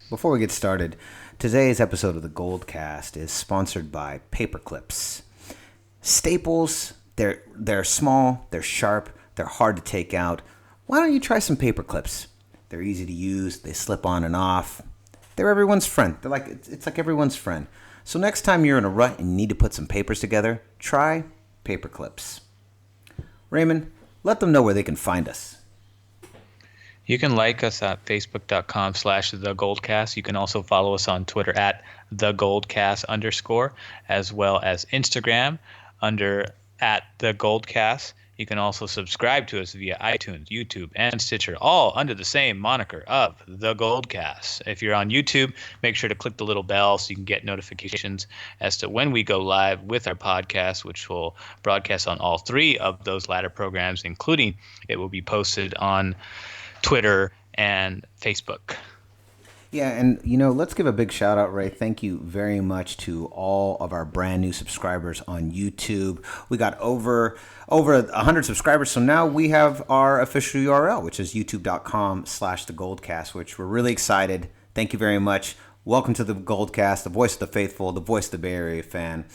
Before we get started, today's episode of the GoldCast is sponsored by Paperclips. Staples, they're small, they're sharp, they're hard to take out. Why don't you try some Paperclips? They're easy to use, they slip on and off. They're everyone's friend. It's like everyone's friend. So next time you're in a rut and you need to put some papers together, try Paperclips. Raymond, let them know where they can find us. You can like us at facebook.com/thegoldcast. You can also follow us on Twitter at @thegoldcast_, as well as Instagram under @thegoldcast. You can also subscribe to us via iTunes, YouTube, and Stitcher, all under the same moniker of The Goldcast. If you're on YouTube, make sure to click the little bell so you can get notifications as to when we go live with our podcast, which will broadcast on all three of those latter programs, including it will be posted on Twitter and Facebook. Yeah, and let's give a big shout out, Ray. Thank you very much to all of our brand new subscribers on YouTube. We got over 100 subscribers, so now we have our official URL, which is youtube.com/thegoldcast, which we're really excited. Thank you very much. Welcome to the Goldcast, the voice of the faithful, the voice of the Bay Area fan.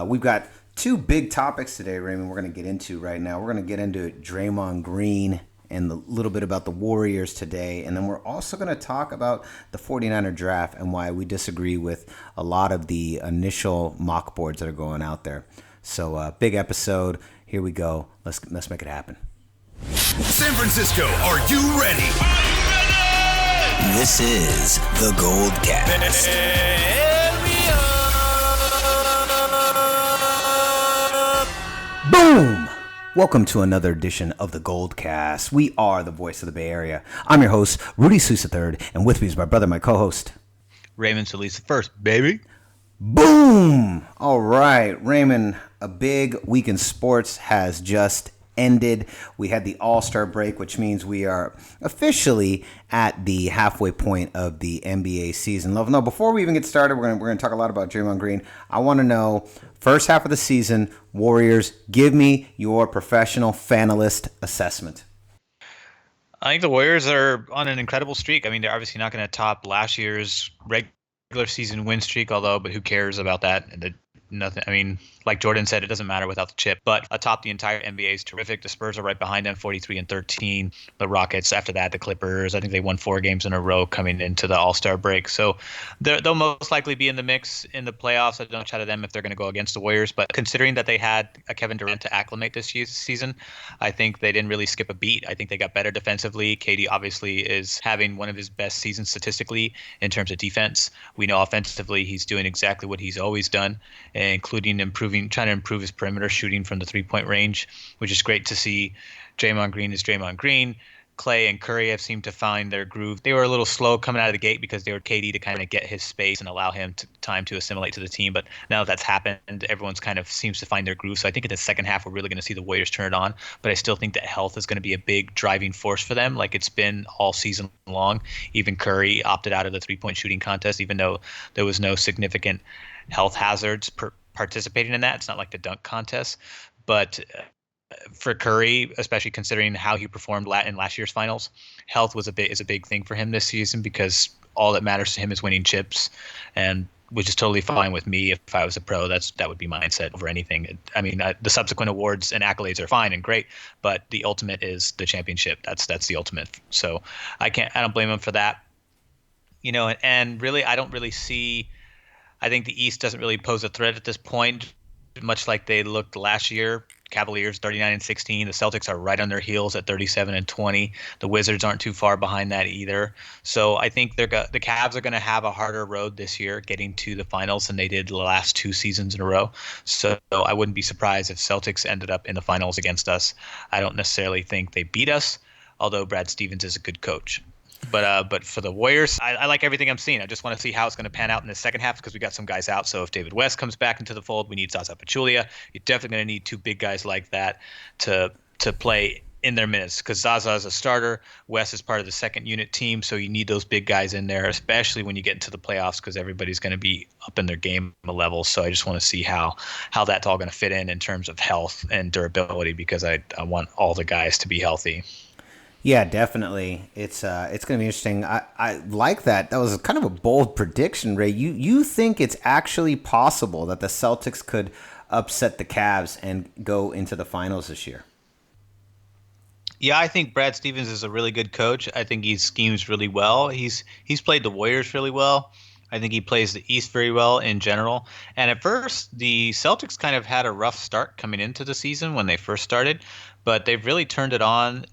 We've got two big topics today, Raymond, we're going to get into right now. We're going to get into Draymond Green and a little bit about the Warriors today. And then we're also going to talk about the 49er draft and why we disagree with a lot of the initial mock boards that are going out there. So big episode. Here we go. Let's make it happen. San Francisco, are you ready? This is the GoldCast. Boom! Welcome to another edition of the GoldCast. We are the voice of the Bay Area. I'm your host, Rudy Sousa III, and with me is my brother, my co-host, Raymond Solis the first, baby. Boom! All right, Raymond, a big week in sports has just ended. We had the All-Star break, which means we are officially at the halfway point of the NBA season. No, before we even get started, we're going to talk a lot about Draymond Green. I want to know, first half of the season, Warriors, give me your professional fanalist assessment. I think the Warriors are on an incredible streak. I mean, they're obviously not going to top last year's regular season win streak, but who cares about that? Nothing. I mean, like Jordan said, it doesn't matter without the chip. But atop the entire NBA is terrific. The Spurs are right behind them, 43-13. The Rockets, after that, the Clippers. I think they won 4 games in a row coming into the All-Star break. So they'll most likely be in the mix in the playoffs. I don't chat to them if they're going to go against the Warriors. But considering that they had a Kevin Durant to acclimate this season, I think they didn't really skip a beat. I think they got better defensively. KD obviously is having one of his best seasons statistically in terms of defense. We know offensively he's doing exactly what he's always done, including trying to improve his perimeter shooting from the three-point range, which is great to see. Draymond Green is Draymond Green. Clay and Curry have seemed to find their groove. They were a little slow coming out of the gate because they were KD to kind of get his space and allow him time to assimilate to the team. But now that that's happened, everyone's kind of seems to find their groove. So I think in the second half, we're really going to see the Warriors turn it on. But I still think that health is going to be a big driving force for them, like it's been all season long. Even Curry opted out of the three-point shooting contest, even though there was no significant health hazards participating in that. It's not like the dunk contest. But for Curry, especially considering how he performed in last year's finals, health is a big thing for him this season because all that matters to him is winning chips, and which is totally fine with me. If I was a pro, that would be mindset over anything. I mean, the subsequent awards and accolades are fine and great, but the ultimate is the championship. That's the ultimate. So I don't blame him for that. And really, I don't really see. I think the East doesn't really pose a threat at this point, much like they looked last year. Cavaliers 39-16. The Celtics are right on their heels at 37-20. The Wizards aren't too far behind that either. So I think the Cavs are going to have a harder road this year getting to the finals than they did the last 2 seasons in a row. So I wouldn't be surprised if Celtics ended up in the finals against us. I don't necessarily think they beat us, although Brad Stevens is a good coach. But for the Warriors, I like everything I'm seeing. I just want to see how it's going to pan out in the second half because we got some guys out. So if David West comes back into the fold, we need Zaza Pachulia. You're definitely going to need 2 big guys like that to play in their minutes because Zaza is a starter. West is part of the second unit team, so you need those big guys in there, especially when you get into the playoffs because everybody's going to be up in their game level. So I just want to see how that's all going to fit in terms of health and durability because I want all the guys to be healthy. Yeah, definitely. It's going to be interesting. I like that. That was kind of a bold prediction, Ray. You think it's actually possible that the Celtics could upset the Cavs and go into the finals this year? Yeah, I think Brad Stevens is a really good coach. I think he schemes really well. He's played the Warriors really well. I think he plays the East very well in general. And at first, the Celtics kind of had a rough start coming into the season when they first started, but they've really turned it on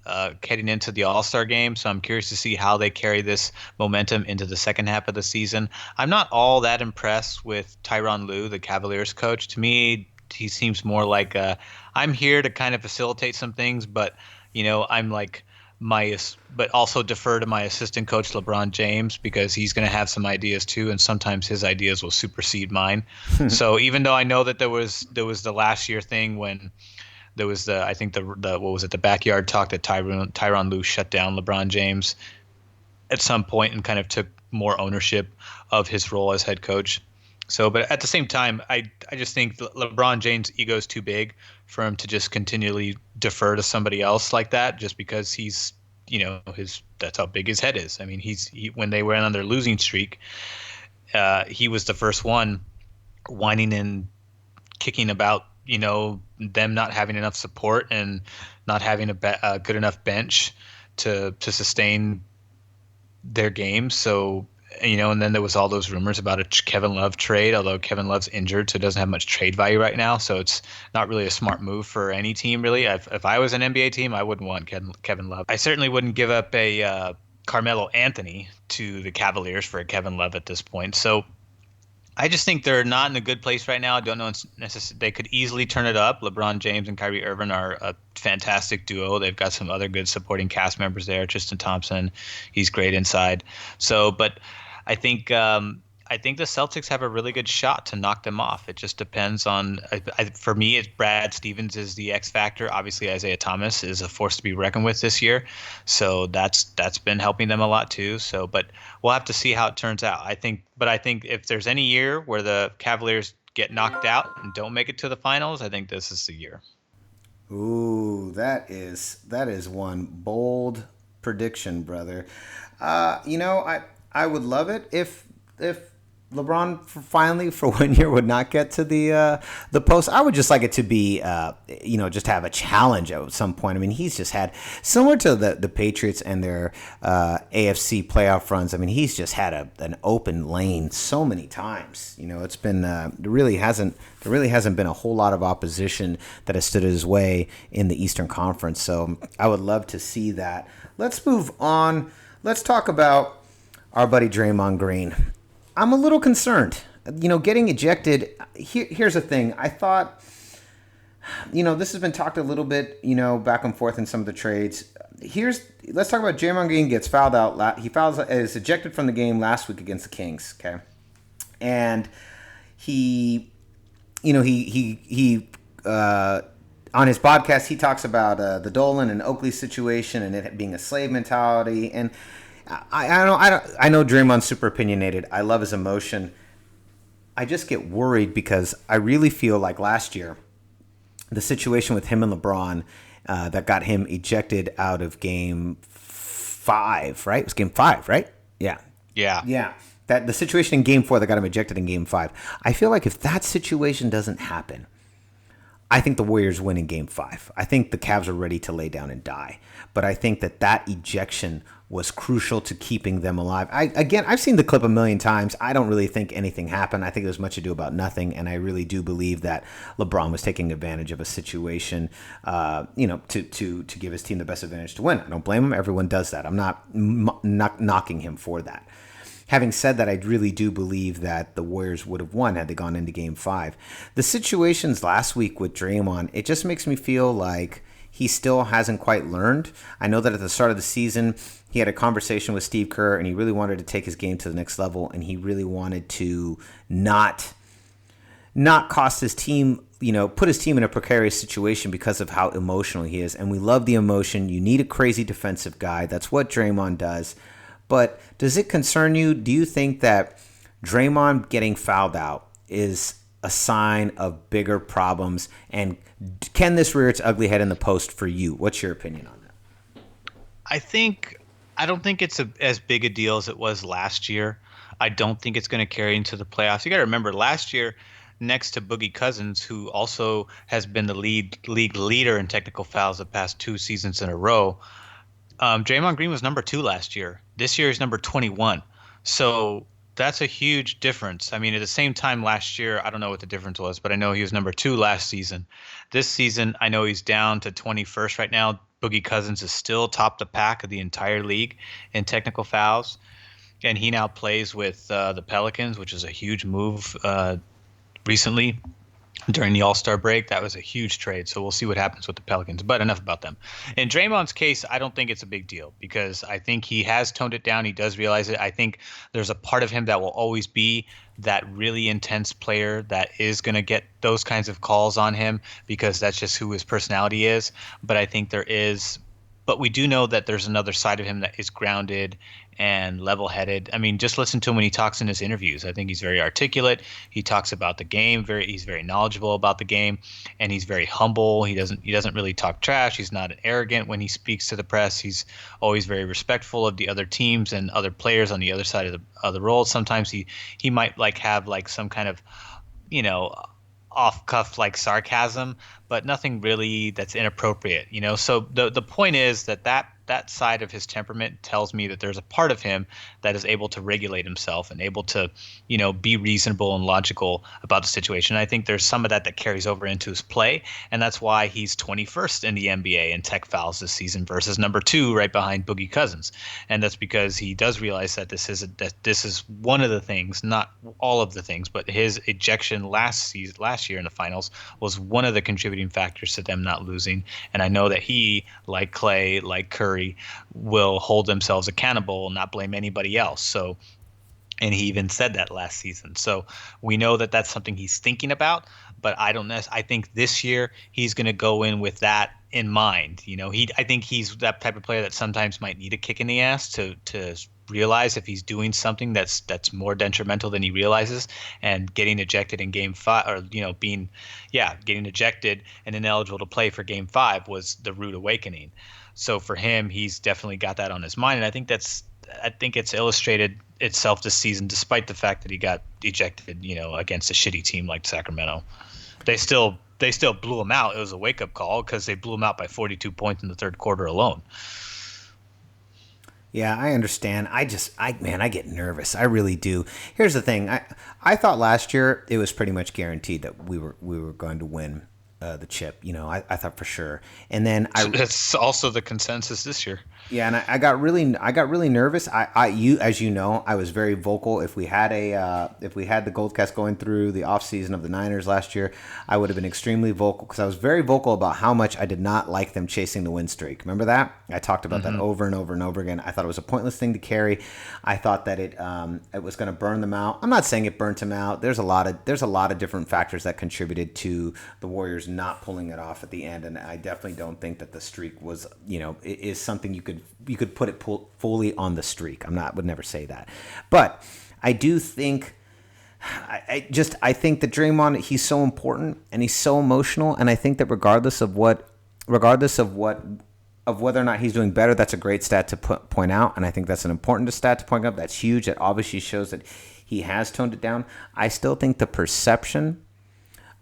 heading into the All-Star game. So I'm curious to see how they carry this momentum into the second half of the season. I'm not all that impressed with Tyronn Lue, the Cavaliers coach. To me, he seems more like I'm here to kind of facilitate some things, but I'm like but also defer to my assistant coach LeBron James because he's going to have some ideas too, and sometimes his ideas will supersede mine. So even though I know that there was the last year thing when there was I think the what was it, the backyard talk that Tyronn Lue shut down LeBron James at some point and kind of took more ownership of his role as head coach. So, but at the same time, I just think LeBron James' ego is too big for him to just continually defer to somebody else like that, just because he's, that's how big his head is. I mean, when they went on their losing streak, he was the first one whining and kicking about, them not having enough support and not having a good enough bench to sustain their game. So, and then there was all those rumors about a Kevin Love trade, although Kevin Love's injured, so it doesn't have much trade value right now. So it's not really a smart move for any team, really. If I was an NBA team, I wouldn't want Kevin Love. I certainly wouldn't give up a Carmelo Anthony to the Cavaliers for a Kevin Love at this point. So I just think they're not in a good place right now. I don't know. They could easily turn it up. LeBron James and Kyrie Irving are a fantastic duo. They've got some other good supporting cast members there. Tristan Thompson, he's great inside. So, but I think the Celtics have a really good shot to knock them off. It just depends on. For me, it's Brad Stevens is the X factor. Obviously, Isaiah Thomas is a force to be reckoned with this year, so that's been helping them a lot too. So, but we'll have to see how it turns out. I think if there's any year where the Cavaliers get knocked out and don't make it to the finals, I think this is the year. Ooh, that is one bold prediction, brother. I would love it if LeBron finally for 1 year would not get to the post. I would just like it to be just have a challenge at some point. I mean, he's just had similar to the Patriots and their AFC playoff runs. I mean, he's just had an open lane so many times. It's been there really hasn't been a whole lot of opposition that has stood his way in the Eastern Conference. So I would love to see that. Let's move on. Let's talk about our buddy Draymond Green. I'm a little concerned. Getting ejected. Here's the thing. I thought, this has been talked a little bit, back and forth in some of the trades. Let's talk about Draymond Green gets fouled out. He is ejected from the game last week against the Kings. Okay, and he on his podcast he talks about the Dolan and Oakley situation and it being a slave mentality and. I know Draymond's super opinionated. I love his emotion. I just get worried because I really feel like last year, the situation with him and LeBron that got him ejected out of Game 5, right? It was Game 5, right? Yeah. That the situation in Game 4 that got him ejected in Game 5. I feel like if that situation doesn't happen, I think the Warriors win in Game 5. I think the Cavs are ready to lay down and die. But I think that ejection was crucial to keeping them alive. I've seen the clip a million times. I don't really think anything happened. I think it was much ado about nothing, and I really do believe that LeBron was taking advantage of a situation, to give his team the best advantage to win. I don't blame him. Everyone does that. I'm not knocking him for that. Having said that, I really do believe that the Warriors would have won had they gone into Game 5. The situations last week with Draymond, it just makes me feel like he still hasn't quite learned. I know that at the start of the season, he had a conversation with Steve Kerr, and he really wanted to take his game to the next level, and he really wanted to not cost his team, put his team in a precarious situation because of how emotional he is. And we love the emotion. You need a crazy defensive guy. That's what Draymond does. But does it concern you? Do you think that Draymond getting fouled out is a sign of bigger problems? And can this rear its ugly head in the post for you? What's your opinion on that? I don't think it's as big a deal as it was last year. I don't think it's going to carry into the playoffs. You got to remember last year, next to Boogie Cousins, who also has been the league leader in technical fouls the past 2 seasons in a row. Draymond Green was number 2 last year. This year is number 21. So that's a huge difference. I mean, at the same time last year, I don't know what the difference was, but I know he was number 2 last season. This season, I know he's down to 21st right now. Boogie Cousins is still top the pack of the entire league in technical fouls, and he now plays with the Pelicans, which is a huge move recently during the All-Star break. That was a huge trade, so we'll see what happens with the Pelicans. But enough about them. In Draymond's case, I don't think it's a big deal because I think he has toned it down. He does realize it. I think there's a part of him that will always be that really intense player that is going to get those kinds of calls on him because that's just who his personality is. But we do know that there's another side of him that is grounded and level-headed. I mean, just listen to him when he talks in his interviews. I think he's very articulate. He talks about the game. He's very knowledgeable about the game, and he's very humble. He doesn't really talk trash. He's not arrogant when he speaks to the press. He's always very respectful of the other teams and other players on the other side of the role. Sometimes he might have some kind of, off-cuff sarcasm, but nothing really that's inappropriate, So the point is that side of his temperament tells me that there's a part of him that is able to regulate himself and able to, be reasonable and logical about the situation. I think there's some of that carries over into his play, and that's why he's 21st in the NBA in tech fouls this season versus number 2 right behind Boogie Cousins. And that's because he does realize that this is one of the things, not all of the things, but his ejection last year in the finals was one of the contributing factors to them not losing. And I know that he, like Clay, like Curry, will hold themselves accountable and not blame anybody else. So, and he even said that last season. So we know that that's something he's thinking about, but I think this year he's going to go in with that in mind. I think he's that type of player that sometimes might need a kick in the ass to realize if he's doing something that's more detrimental than he realizes, and getting ejected in game 5 or getting ejected and ineligible to play for game 5 was the rude awakening. So for him, he's definitely got that on his mind, and I think it's illustrated itself this season, despite the fact that he got ejected, against a shitty team like Sacramento. They still blew him out. It was a wake-up call because they blew him out by 42 points in the third quarter alone. Yeah, I understand. I get nervous. I really do. Here's the thing. I thought last year it was pretty much guaranteed that we were going to win the chip. I thought for sure. And then that's also the consensus this year. Yeah, and I got really nervous. As you know, I was very vocal. If we had the GoldCast going through the offseason of the Niners last year, I would have been extremely vocal because I was very vocal about how much I did not like them chasing the win streak. Remember that? I talked about that over and over and over again. I thought it was a pointless thing to carry. I thought that it was going to burn them out. I'm not saying it burnt them out. There's a lot of different factors that contributed to the Warriors not pulling it off at the end, and I definitely don't think that the streak was, is something you could put it fully on the streak. Would never say that, but I do think I think that Draymond, he's so important and he's so emotional, and I think that regardless of whether or not he's doing better, that's a great stat to point out, and I think that's an important stat to point out. That's huge. That obviously shows that he has toned it down. I still think the perception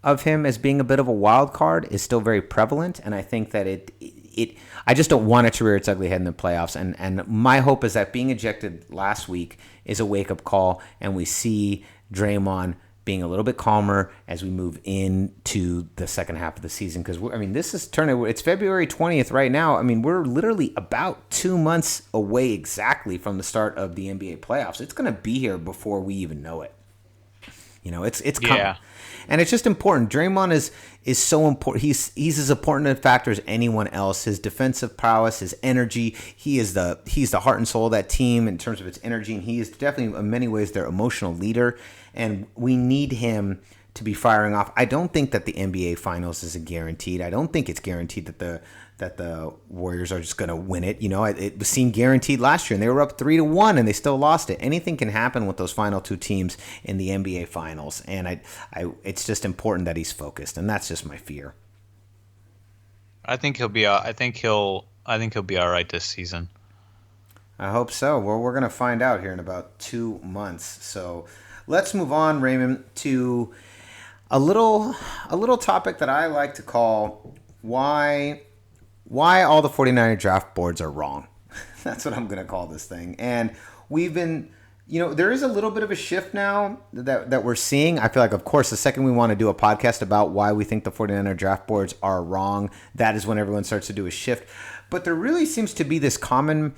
of him as being a bit of a wild card is still very prevalent, and I think that I just don't want it to rear its ugly head in the playoffs. And my hope is that being ejected last week is a wake-up call, and we see Draymond being a little bit calmer as we move into the second half of the season. Because, it's February 20th right now. I mean, we're literally about 2 months away exactly from the start of the NBA playoffs. It's going to be here before we even know it. It's coming. Yeah. And it's just important. Draymond is so important. He's as important a factor as anyone else. His defensive prowess, his energy. He's the heart and soul of that team in terms of its energy, and he is definitely in many ways their emotional leader. And we need him to be firing off. I don't think that the NBA Finals is guaranteed. I don't think it's guaranteed that the Warriors are just going to win it. It seemed guaranteed last year, and they were up 3-1, and they still lost it. Anything can happen with those final 2 teams in the NBA Finals, and it's just important that he's focused, and that's just my fear. I think he'll be. I think he'll be all right this season. I hope so. Well, we're going to find out here in about 2 months. So let's move on, Raymond, to a little topic that I like to call why all the 49er draft boards are wrong. That's what I'm going to call this thing. And we've been, there is a little bit of a shift now that we're seeing. I feel like, of course, the second we want to do a podcast about why we think the 49er draft boards are wrong, that is when everyone starts to do a shift. But there really seems to be this common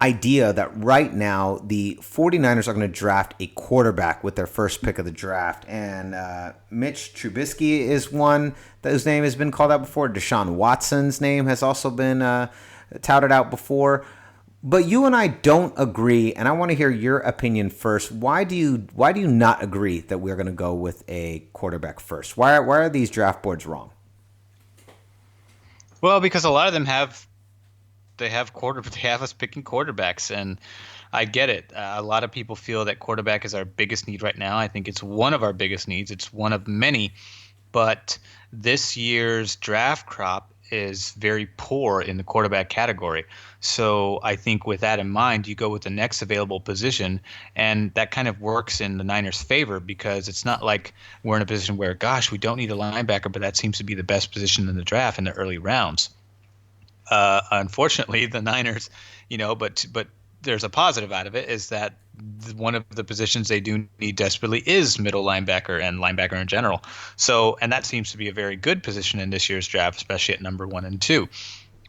idea that right now the 49ers are going to draft a quarterback with their first pick of the draft. And Mitch Trubisky is one whose name has been called out before. Deshaun Watson's name has also been touted out before. But you and I don't agree, and I want to hear your opinion first. Why do you not agree that we're going to go with a quarterback first? Why are these draft boards wrong? Well, because a lot of them have us picking quarterbacks, and I get it. A lot of people feel that quarterback is our biggest need right now. I think it's one of our biggest needs. It's one of many, but this year's draft crop is very poor in the quarterback category. So I think with that in mind, you go with the next available position, and that kind of works in the Niners' favor because it's not like we're in a position where, gosh, we don't need a linebacker, but that seems to be the best position in the draft in the early rounds. Unfortunately, the Niners, but there's a positive out of it is that one of the positions they do need desperately is middle linebacker and linebacker in general. So, and that seems to be a very good position in this year's draft, especially at number 1 and 2,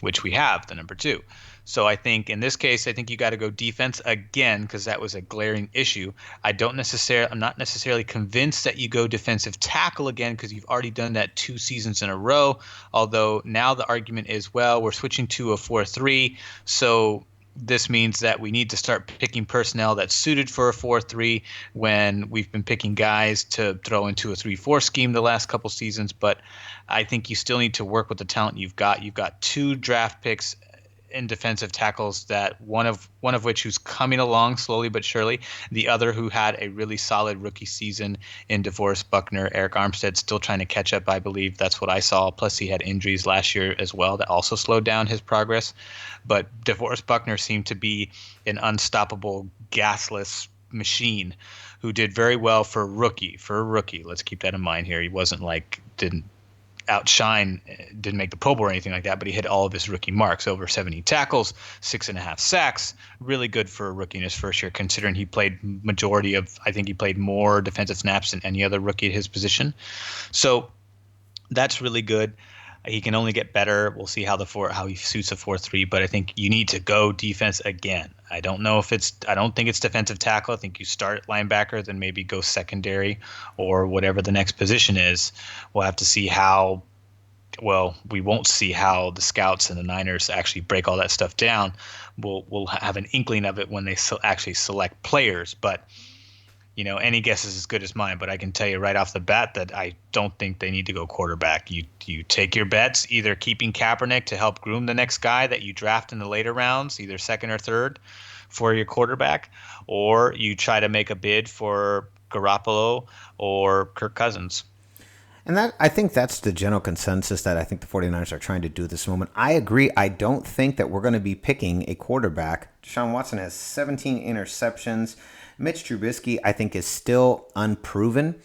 which we have the number 2. So I think in this case, I think you got to go defense again because that was a glaring issue. I'm not necessarily convinced that you go defensive tackle again because you've already done that 2 seasons in a row. Although now the argument is, well, we're switching to a 4-3, so this means that we need to start picking personnel that's suited for a 4-3 when we've been picking guys to throw into a 3-4 scheme the last couple seasons. But I think you still need to work with the talent you've got. You've got 2 draft picks in defensive tackles, that one of which who's coming along slowly but surely, the other who had a really solid rookie season in DeForest Buckner. Eric Armstead still trying to catch up, I believe. That's what I saw. Plus he had injuries last year as well that also slowed down his progress. But DeForest Buckner seemed to be an unstoppable, gasless machine who did very well for a rookie. Let's keep that in mind here. He wasn't like didn't make the Pro Bowl or anything like that, but he hit all of his rookie marks, over 70 tackles, 6.5 sacks. Really good for a rookie in his first year, considering he played I think he played more defensive snaps than any other rookie at his position. So that's really good. He can only get better. We'll see how he suits a 4-3, but I think you need to go defense again. I don't think it's defensive tackle. I think you start at linebacker, then maybe go secondary or whatever the next position is. We'll have to see we won't see how the scouts and the Niners actually break all that stuff down. We'll have an inkling of it when they actually select players, but any guess is as good as mine, but I can tell you right off the bat that I don't think they need to go quarterback. You take your bets, either keeping Kaepernick to help groom the next guy that you draft in the later rounds, either second or third for your quarterback, or you try to make a bid for Garoppolo or Kirk Cousins. And I think that's the general consensus that I think the 49ers are trying to do at this moment. I agree. I don't think that we're going to be picking a quarterback. Deshaun Watson has 17 interceptions. Mitch Trubisky, I think, is still unproven.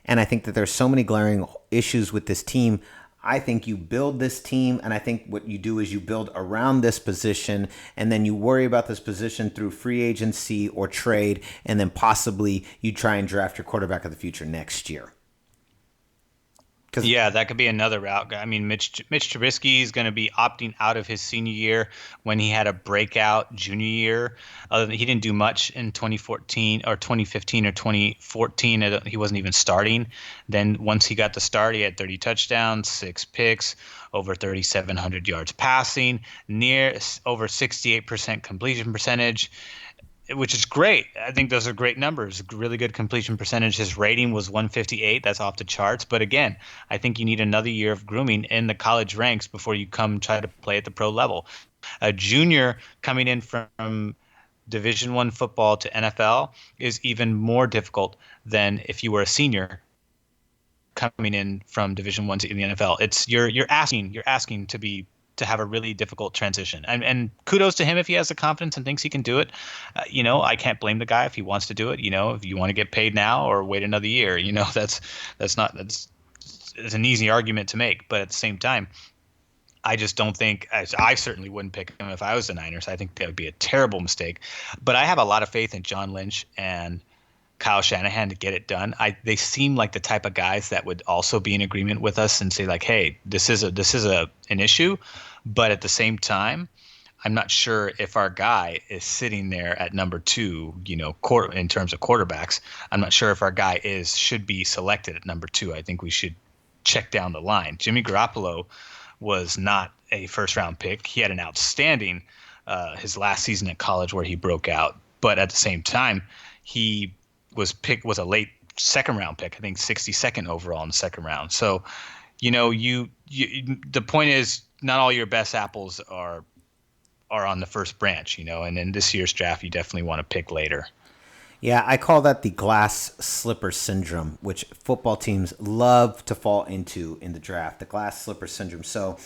And I think that there's so many glaring issues with this team. I think you build this team, and I think what you do is you build around this position, and then you worry about this position through free agency or trade, and then possibly you try and draft your quarterback of the future next year. Yeah, that could be another route. I mean, Mitch Trubisky is going to be opting out of his senior year when he had a breakout junior year. He didn't do much in 2014 or 2015 or 2014. He wasn't even starting. Then once he got the start, he had 30 touchdowns, 6 picks, over 3,700 yards passing, near over 68% completion percentage, which is great. I think those are great numbers. Really good completion percentage. His rating was 158. That's off the charts. But again, I think you need another year of grooming in the college ranks before you come try to play at the pro level. A junior coming in from Division I football to NFL is even more difficult than if you were a senior coming in from Division I to the NFL. You're asking to be to have a really difficult transition. And kudos to him if he has the confidence and thinks he can do it. I can't blame the guy if he wants to do it. If you want to get paid now or wait another year, that's an easy argument to make. But at the same time, I just don't think, I certainly wouldn't pick him if I was the Niners. I think that would be a terrible mistake. But I have a lot of faith in John Lynch and Kyle Shanahan to get it done. They seem like the type of guys that would also be in agreement with us and say like, hey, this is an issue. But at the same time, I'm not sure if our guy is sitting there at number 2, in terms of quarterbacks. I'm not sure if our guy should be selected at number 2. I think we should check down the line. Jimmy Garoppolo was not a first-round pick. He had an outstanding his last season at college where he broke out. But at the same time, he was a late second-round pick, I think 62nd overall in the second round. So, the point is not all your best apples are on the first branch, and in this year's draft, you definitely want to pick later. Yeah, I call that the glass slipper syndrome, which football teams love to fall into in the draft, the glass slipper syndrome. So,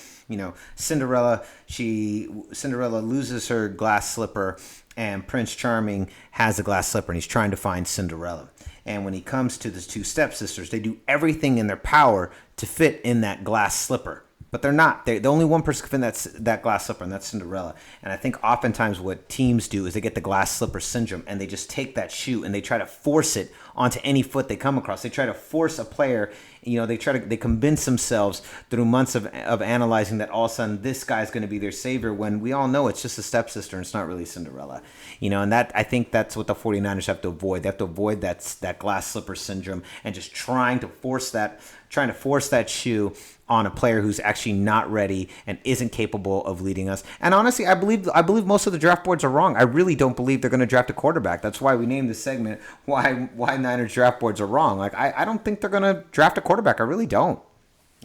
Cinderella loses her glass slipper, and Prince Charming has a glass slipper, and he's trying to find Cinderella. And when he comes to the 2 stepsisters, they do everything in their power to fit in that glass slipper. But they're not. The only one person can fit that glass slipper, and that's Cinderella. And I think oftentimes what teams do is they get the glass slipper syndrome, and they just take that shoe and they try to force it onto any foot they come across. They try to force a player. They convince themselves through months of analyzing that all of a sudden this guy's going to be their savior, when we all know it's just a stepsister and it's not really Cinderella. And that, I think that's what the 49ers have to avoid. They have to avoid that glass slipper syndrome and just trying to force that shoe on a player who's actually not ready and isn't capable of leading us. And honestly, I believe most of the draft boards are wrong. I really don't believe they're going to draft a quarterback. That's why we named this segment why Niners draft boards are wrong. Like I don't think they're going to draft a quarterback. I really don't.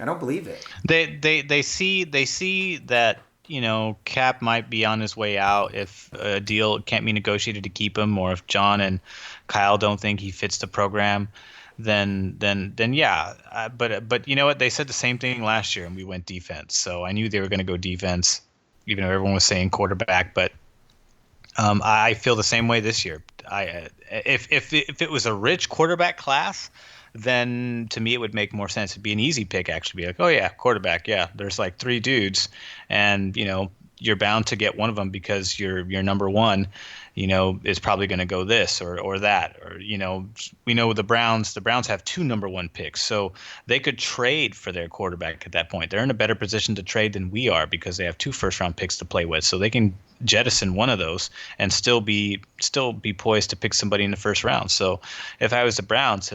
I don't believe it. They see that Cap might be on his way out if a deal can't be negotiated to keep him, or if John and Kyle don't think he fits the program. Then yeah. But you know what? They said the same thing last year, and we went defense. So I knew they were going to go defense, even though everyone was saying quarterback. But I feel the same way this year. If it was a rich quarterback class, then to me it would make more sense. It'd be an easy pick, actually. Be like, oh yeah, quarterback. Yeah, there's like 3 dudes, and you're bound to get one of them because your number 1. Is probably going to go this or that, or we know the Browns have 2 number 1 picks, so they could trade for their quarterback at that point. They're in a better position to trade than we are because they have 2 first-round picks to play with, so they can jettison one of those and still be poised to pick somebody in the first round. So if I was the Browns,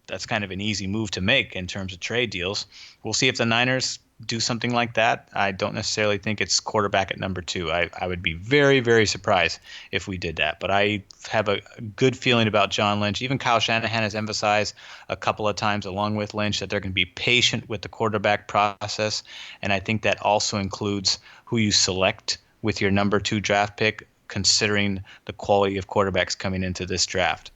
that's kind of an easy move to make in terms of trade deals. We'll see if the Niners do something like that. I don't necessarily think it's quarterback at number 2. I would be very, very surprised if we did that. But I have a good feeling about John Lynch. Even Kyle Shanahan has emphasized a couple of times along with Lynch that they're going to be patient with the quarterback process. And I think that also includes who you select with your number 2 draft pick, considering the quality of quarterbacks coming into this draft.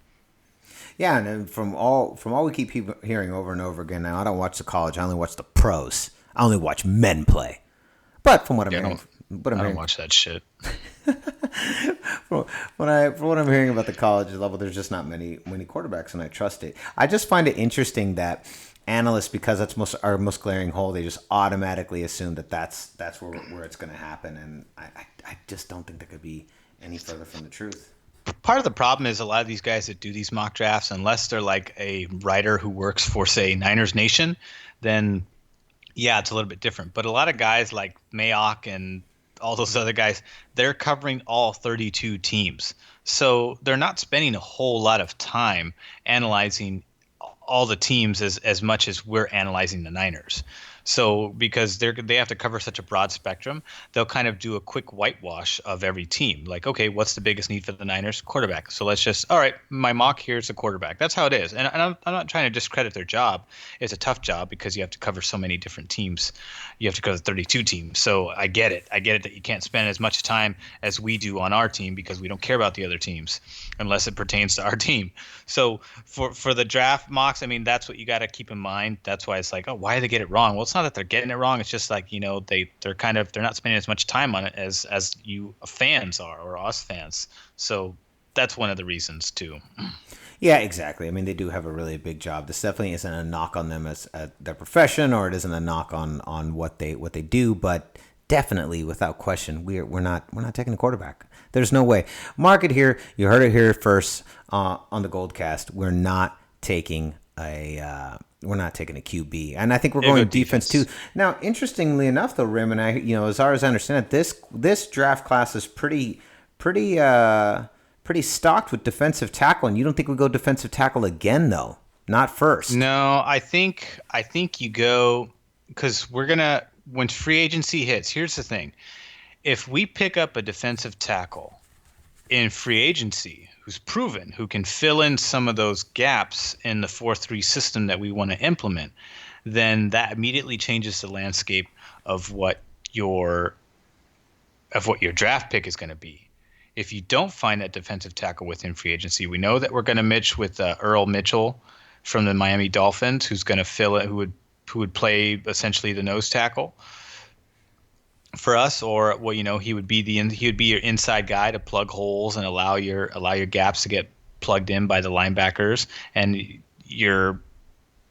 Yeah, and from all we keep hearing over and over again now, I don't watch the college. I only watch the pros. I only watch men play. But from what I'm hearing, I don't watch that shit. From what I'm hearing about the college level, there's just not many quarterbacks, and I trust it. I just find it interesting that analysts, because that's our most glaring hole, they just automatically assume that's where it's going to happen, and I just don't think that could be any further from the truth. Part of the problem is a lot of these guys that do these mock drafts, unless they're like a writer who works for, say, Niners Nation, then yeah, it's a little bit different. But a lot of guys like Mayock and all those other guys, they're covering all 32 teams. So they're not spending a whole lot of time analyzing all the teams as much as we're analyzing the Niners. So because they have to cover such a broad spectrum, they'll kind of do a quick whitewash of every team. Like, okay, what's the biggest need for the Niners? Quarterback. So let's just, all right, my mock, here's the quarterback. That's how it is. And I'm not trying to discredit their job. It's a tough job because you have to cover so many different teams. You have to cover 32 teams. So I get it. I get it that you can't spend as much time as we do on our team because we don't care about the other teams unless it pertains to our team. So for the draft mocks, I mean, that's what you got to keep in mind. That's why it's like, oh, why did they get it wrong? Well, it's not that they're getting it wrong. It's just like, they're not spending as much time on it as you fans are, or us fans. So that's one of the reasons too. Yeah, exactly. I mean, they do have a really big job. This definitely isn't a knock on them as their profession, or it isn't a knock on what they do. But definitely, without question, we're not taking a quarterback. There's no way. Mark it here. You heard it here first on the GoldCast. We're not taking a QB, and I think we're going defense too. Now, interestingly enough, though, Rim, and as far as I understand it, this draft class is pretty stocked with defensive tackle, and you don't think we go defensive tackle again, though? Not first. No, I think you go, because when free agency hits, here's the thing. If we pick up a defensive tackle in free agency who's proven, who can fill in some of those gaps in the 4-3 system that we want to implement, then that immediately changes the landscape of what your draft pick is going to be. If you don't find that defensive tackle within free agency, we know that we're going to match with Earl Mitchell from the Miami Dolphins, who's going to fill it, who would play essentially the nose tackle for us, or he would be your inside guy to plug holes and allow your gaps to get plugged in by the linebackers and your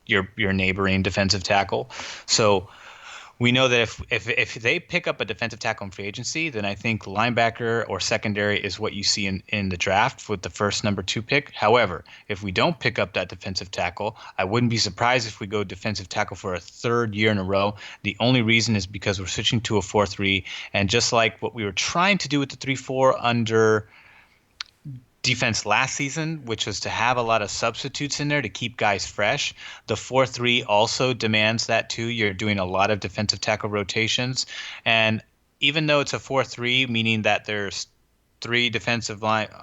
neighboring defensive tackle. So we know that if they pick up a defensive tackle in free agency, then I think linebacker or secondary is what you see in the draft with the first number 2 pick. However, if we don't pick up that defensive tackle, I wouldn't be surprised if we go defensive tackle for a 3rd year in a row. The only reason is because we're switching to a 4-3, and just like what we were trying to do with the 3-4 under defense last season, which was to have a lot of substitutes in there to keep guys fresh. The 4-3 also demands that too. You're doing a lot of defensive tackle rotations, and even though it's a 4-3, meaning that there's 4 defensive linemen,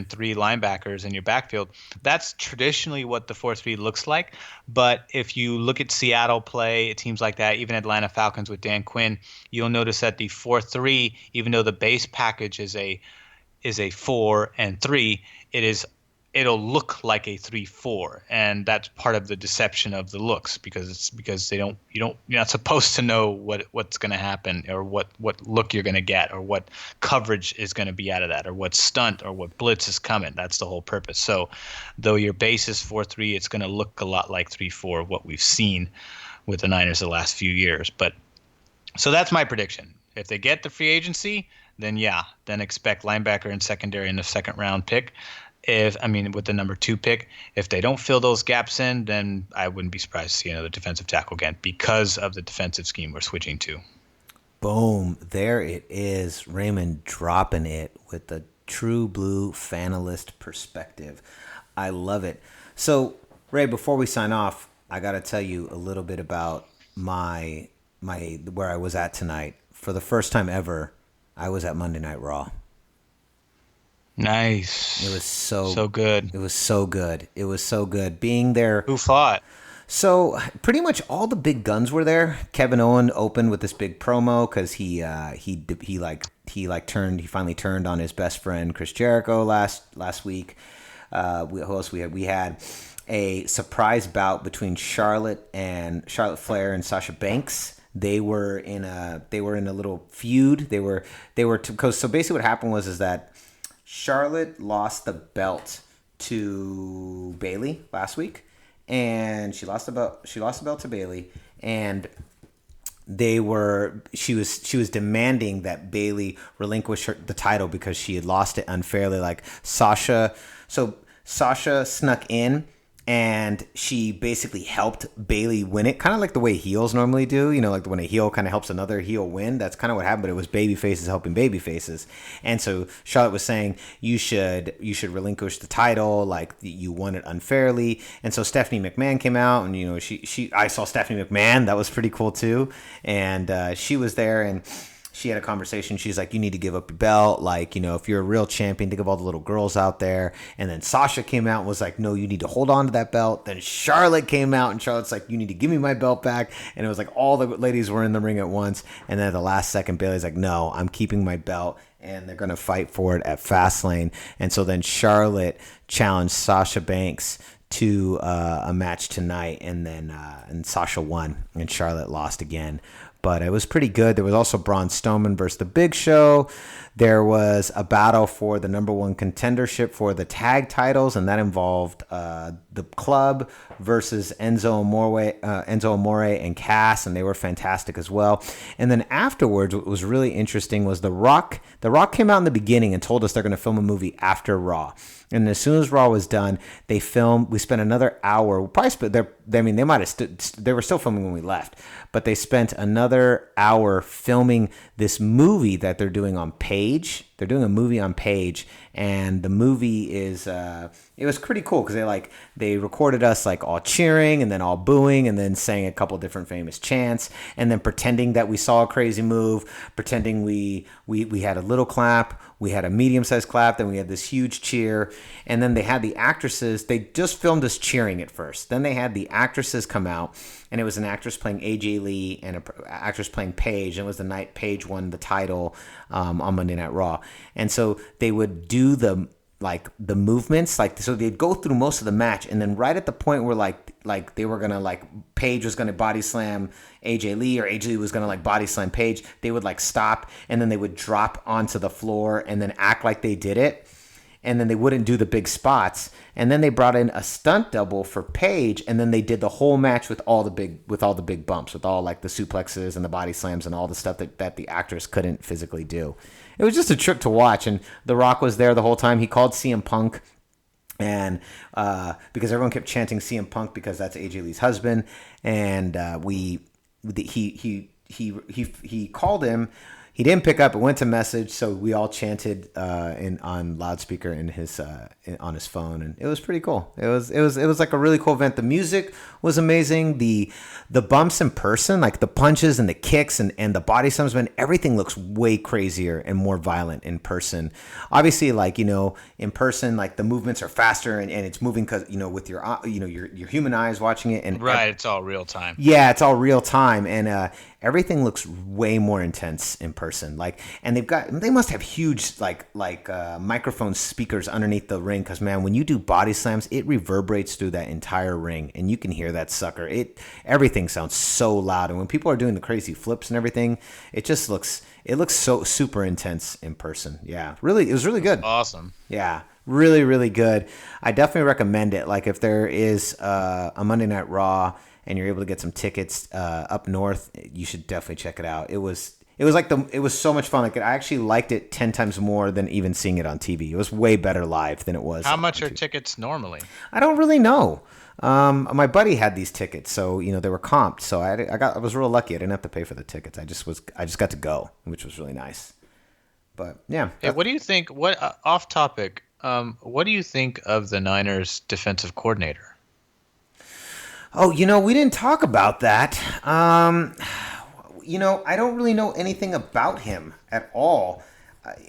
3 linebackers in your backfield. That's traditionally what the 4-3 looks like. But if you look at Seattle play, teams like that, even Atlanta Falcons with Dan Quinn, you'll notice that the 4-3, even though the base package is a 4 and 3, it'll look like a 3-4, and that's part of the deception of the looks, because you're not supposed to know what's going to happen, or what look you're going to get, or what coverage is going to be out of that, or what stunt or what blitz is coming. That's the whole purpose. So though your base is 4-3, it's going to look a lot like 3-4, what we've seen with the Niners the last few years. But so that's my prediction. If they get the free agency, then expect linebacker and secondary in the 2nd round pick. With the number 2 pick, if they don't fill those gaps in, then I wouldn't be surprised to see another defensive tackle again, because of the defensive scheme we're switching to. Boom. There it is. Raymond dropping it with the true blue fanalist perspective. I love it. So, Ray, before we sign off, I got to tell you a little bit about my where I was at tonight. For the first time ever, I was at Monday Night Raw. Nice. It was so good. It was so good. It was so good being there. Who fought? So pretty much all the big guns were there. Kevin Owens opened with this big promo because he finally turned on his best friend Chris Jericho last week. Who else we had? We had a surprise bout between Charlotte Flair and Sasha Banks. They were in a little feud. So basically what happened was that Charlotte lost the belt to Bayley last week, and she lost the belt to Bayley, and she was demanding that Bayley relinquish the title because she had lost it unfairly. Like Sasha snuck in, and she basically helped Bayley win it, kind of like the way heels normally do. Like when a heel kind of helps another heel win. That's kind of what happened, but it was baby faces helping baby faces. And so Charlotte was saying, you should relinquish the title, like you won it unfairly. And so Stephanie McMahon came out, and I saw Stephanie McMahon. That was pretty cool too. And she was there, and she had a conversation. She's like, you need to give up your belt. Like, if you're a real champion, think of all the little girls out there. And then Sasha came out and was like, no, you need to hold on to that belt. Then Charlotte came out, and Charlotte's like, you need to give me my belt back. And it was like all the ladies were in the ring at once. And then at the last second, Bayley's like, no, I'm keeping my belt. And they're going to fight for it at Fastlane. And so then Charlotte challenged Sasha Banks to a match tonight, and then and Sasha won and Charlotte lost again. But it was pretty good. There was also Braun Strowman versus The Big Show. There was a battle for the number one contendership for the tag titles, and that involved the Club versus Enzo Amore and Cass, and they were fantastic as well. And then afterwards, what was really interesting was The Rock. The Rock came out in the beginning and told us they're going to film a movie after Raw. And as soon as Raw was done, we spent another hour. They were still filming when we left, but they spent another hour filming this movie that they're doing on Page. They're doing a movie on Page, and the movie is it was pretty cool because they recorded us like all cheering and then all booing and then saying a couple different famous chants and then pretending that we saw a crazy move, pretending we had a little clap, we had a medium-sized clap, then we had this huge cheer, and then they had the actresses. They just filmed us cheering at first. Then they had the actresses come out, and it was an actress playing AJ Lee and an actress playing Paige. And it was the night Paige won the title on Monday Night Raw. And so they would do the movements, so they'd go through most of the match, and then right at the point where they were gonna Paige was gonna body slam AJ Lee, or AJ Lee was gonna body slam Paige, they would stop, and then they would drop onto the floor and then act like they did it, and then they wouldn't do the big spots, and then they brought in a stunt double for Paige, and then they did the whole match with all the big bumps, with all the suplexes and the body slams and all the stuff that the actress couldn't physically do. It was just a trip to watch, and The Rock was there the whole time. He called CM Punk, and because everyone kept chanting CM Punk because that's AJ Lee's husband, and he called him. He didn't pick up. It went to message, so we all chanted on loudspeaker in his on his phone, and it was pretty cool. It was like a really cool event. The music was amazing. The bumps in person, like the punches and the kicks and the body slams, man, everything looks way crazier and more violent in person. Obviously, in person, the movements are faster and it's moving because with your your human eyes watching it, and right, it's all real time. Yeah, it's all real time, and everything looks way more intense in person. And they must have huge microphone speakers underneath the ring, because man, when you do body slams, it reverberates through that entire ring, and you can hear that sucker. Everything sounds so loud, and when people are doing the crazy flips and everything, it looks so super intense in person. Yeah, really, it was really good. Awesome. Yeah, really, really good. I definitely recommend it. If there is a Monday Night Raw and you're able to get some tickets up north, you should definitely check it out. It was so much fun. I actually liked it 10 times more than even seeing it on TV. It was way better live than it was. How much are tickets normally? I don't really know. My buddy had these tickets, so they were comped. So I was real lucky. I didn't have to pay for the tickets. I just got to go, which was really nice. But yeah. Hey, what do you think? Off topic? What do you think of the Niners defensive coordinator? Oh, we didn't talk about that. I don't really know anything about him at all.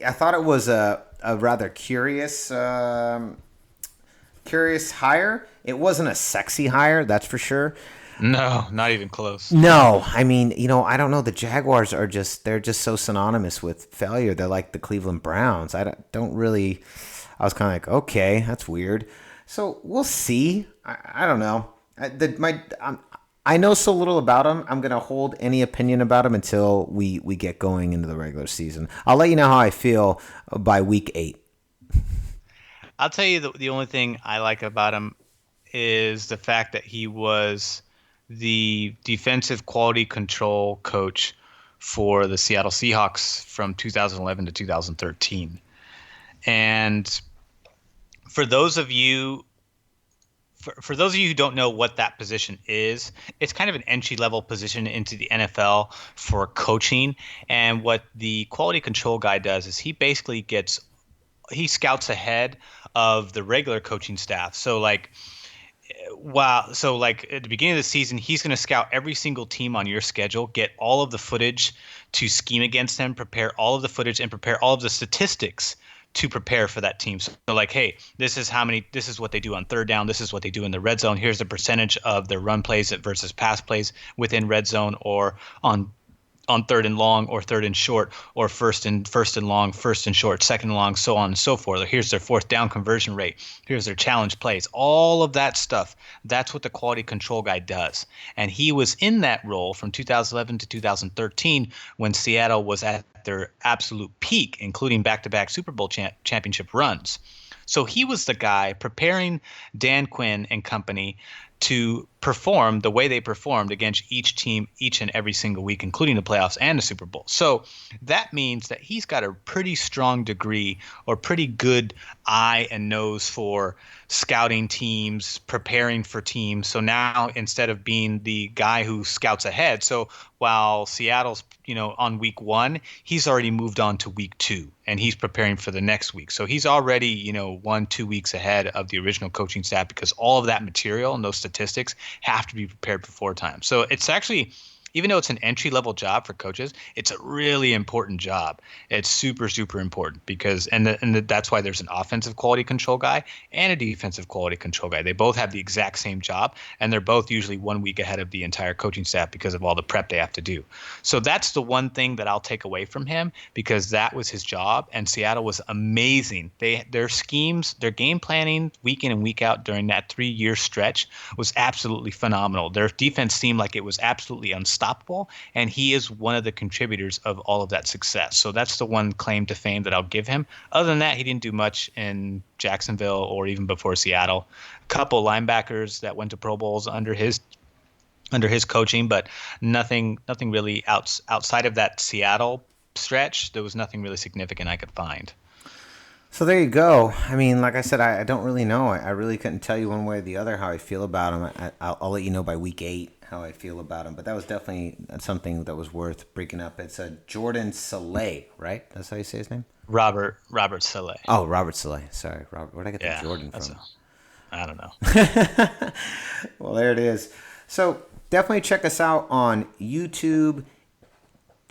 I thought it was a rather curious hire. It wasn't a sexy hire, that's for sure. No, not even close. No, I mean, I don't know. The Jaguars they're just so synonymous with failure. They're like the Cleveland Browns. I was kind of like, okay, that's weird. So we'll see. I don't know. I know so little about him. I'm going to hold any opinion about him until we get going into the regular season. I'll let you know how I feel by week 8. I'll tell you the only thing I like about him is the fact that he was the defensive quality control coach for the Seattle Seahawks from 2011 to 2013. And for those of you who don't know what that position is, it's kind of an entry-level position into the NFL for coaching. And what the quality control guy does is he basically scouts ahead of the regular coaching staff. So at the beginning of the season, he's going to scout every single team on your schedule, get all of the footage to scheme against them, prepare all of the footage, and prepare all of the statistics to prepare for that team. So hey, this is what they do on third down. This is what they do in the red zone. Here's the percentage of their run plays versus pass plays within red zone or on on third and long or third and short or first and long, first and short, second and long, so on and so forth. Or here's their fourth down conversion rate. Here's their challenge plays. All of that stuff. That's what the quality control guy does. And he was in that role from 2011 to 2013 when Seattle was at their absolute peak, including back-to-back Super Bowl championship runs. So he was the guy preparing Dan Quinn and company to perform the way they performed against each team each and every single week, including the playoffs and the Super Bowl. So that means that he's got a pretty strong degree or pretty good eye and nose for scouting teams, preparing for teams. So now instead of being the guy who scouts ahead, so while Seattle's, on week 1, he's already moved on to week 2 and he's preparing for the next week. So he's already, 1-2 weeks ahead of the original coaching staff because all of that material and those statistics have to be prepared beforehand. So it's actually, even though it's an entry-level job for coaches, it's a really important job. It's super, super important because that's why there's an offensive quality control guy and a defensive quality control guy. They both have the exact same job, and they're both usually 1 week ahead of the entire coaching staff because of all the prep they have to do. So that's the one thing that I'll take away from him because that was his job, and Seattle was amazing. Their schemes, their game planning week in and week out during that 3-year stretch was absolutely phenomenal. Their defense seemed like it was absolutely unstoppable. And he is one of the contributors of all of that success. So that's the one claim to fame that I'll give him. Other than that, he didn't do much in Jacksonville or even before Seattle. A couple linebackers that went to Pro Bowls under his coaching, but nothing really outside of that Seattle stretch. There was nothing really significant I could find. So there you go. I mean, like I said, I don't really know. I really couldn't tell you one way or the other how I feel about him. I'll let you know by week 8 how I feel about him. But that was definitely something that was worth breaking up. It's a Jordan Saleh, right? That's how you say his name? Robert Saleh. Oh, Robert Saleh. Sorry, Robert. Where'd I get the Jordan from? I don't know. Well, there it is. So definitely check us out on YouTube,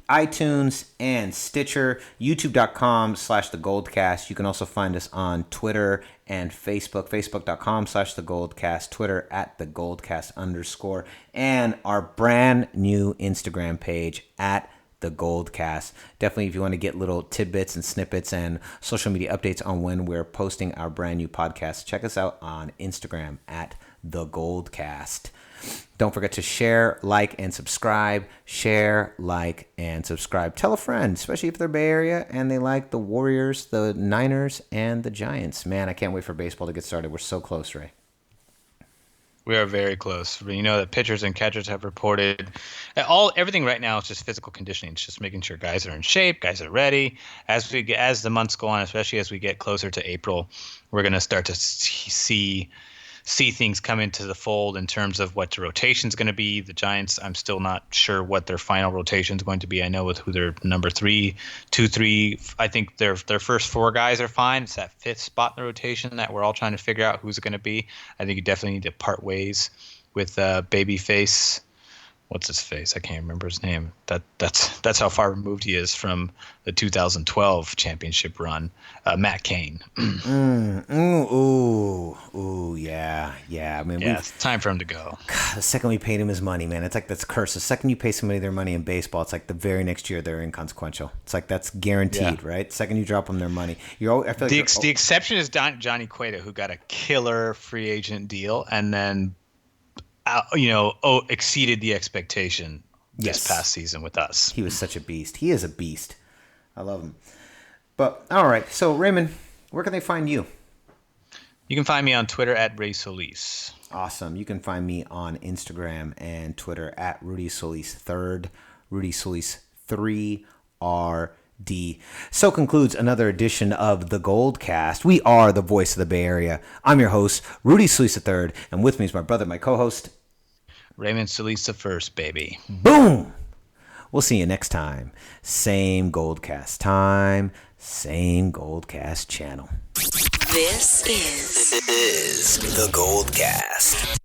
iTunes, and Stitcher, youtube.com/thegoldcast. You can also find us on Twitter and Facebook, facebook.com/thegoldcast, Twitter @thegoldcast_, and our brand new Instagram page @thegoldcast. Definitely, if you want to get little tidbits and snippets and social media updates on when we're posting our brand new podcast, check us out on Instagram @thegoldcast. Don't forget to share, like, and subscribe. Share, like, and subscribe. Tell a friend, especially if they're Bay Area and they like the Warriors, the Niners, and the Giants. Man, I can't wait for baseball to get started. We're so close, Ray. We are very close. The pitchers and catchers have reported everything right now is just physical conditioning. It's just making sure guys are in shape, guys are ready. As the months go on, especially as we get closer to April, we're going to start to see things come into the fold in terms of what the rotation is going to be. The Giants, I'm still not sure what their final rotation is going to be. I know with who their number 3, 2, 3, I think their first 4 guys are fine. It's that 5th spot in the rotation that we're all trying to figure out who's it going to be. I think you definitely need to part ways with Babyface. What's his face? I can't remember his name. That's how far removed he is from the 2012 championship run. Matt Cain. Yeah. I mean, it's time for him to go. God, the second we paid him his money, man, it's like that's cursed. The second you pay somebody their money in baseball, it's like the very next year they're inconsequential. It's like that's guaranteed, right? Second you drop them their money, I feel like the exception is Johnny Cueto, who got a killer free agent deal and then exceeded the expectation this past season with us. He was such a beast. He is a beast. I love him. But all right, so Raymond, where can they find you? You can find me on Twitter @RaySolis. Awesome. You can find me on Instagram and Twitter @RudySolis3rd, RudySolis3RD. So concludes another edition of the GoldCast. We are the voice of the Bay Area. I'm your host, Rudy Solis III, and with me is my brother, my co-host, Raymond Solis I, baby. Boom! We'll see you next time. Same GoldCast time, same GoldCast channel. This is The GoldCast.